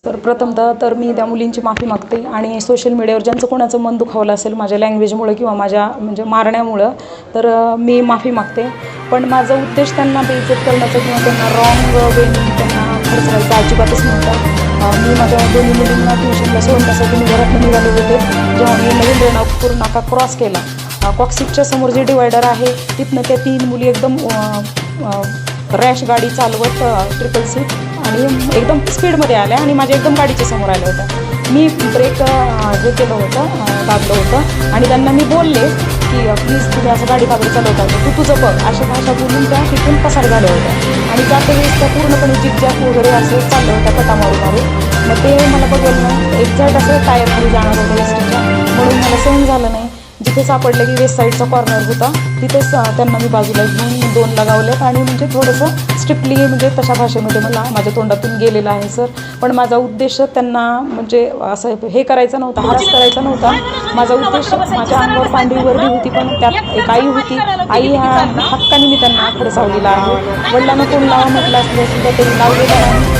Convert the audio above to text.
तर प्रथमतः तर मी त्या मुलींची माफी मागते आणि सोशल मीडियावर ज्यांचं कोणाचं मन दुखावलं असेल माझ्या लँग्वेजमुळं किंवा माझ्या म्हणजे मारण्यामुळं तर मी माफी मागते. पण माझा उद्देश त्यांना बेइज्जत करण्याचा किंवा त्यांना रॉंग वेने त्यांना खर्चायचा अजिबातच नव्हता. मी माझ्या दोन्ही मुलींना ट्युशनला सोडण्यासाठी मी घरातून निघाले होते. जेव्हा मी नवीन रेणापूर नाका क्रॉस केला, कॉक्सिकच्या समोर जे डिवायडर आहे तिथनं त्या 3 मुली एकदम रॅश गाडी चालवत ट्रिपल सीट आणि एकदम स्पीडमध्ये आल्या आणि माझ्या एकदम गाडीच्या समोर आल्या होत्या. मी ब्रेक हे केलं होतं, दाबलं होतं आणि त्यांना मी बोलले की प्लीज तुम्ही असं गाडी काबरी चालवता तू तुझं बघ, अशा भाषा बोलून त्या तिथून पसार झाल्या होत्या आणि जाते वेळेस त्या पूर्णपणे जिगजॅग वगैरे असं चाललं होत्या कटा मारून मारून. मग ते मला बघेल ना एक्झॅक्ट असं टायरखाली जाणार होतं एसटीच्या, म्हणून मला सहन झालं नाही. जिथे सापडलं की वेस्ट साईडचा कॉर्नर होता तिथेच त्यांना मी बाजूला घेऊन 2 लगावलेत आणि म्हणजे थोडंसं स्ट्रिक्टली म्हणजे तशा भाषेमध्ये मला माझ्या तोंडातून गेलेलं आहे सर. पण माझा उद्देश त्यांना म्हणजे असं हे करायचं नव्हता, हरास करायचा नव्हता. माझा उद्देश माझ्या अंगावर पांढरी वर्दी होती पण त्यात एक आई होती. आई ह्या हक्काने मी त्यांना खडसावलेला आहे. वडिलांना कोण लावा म्हटलं असलं सुद्धा त्यांनी लावलेलं नाही.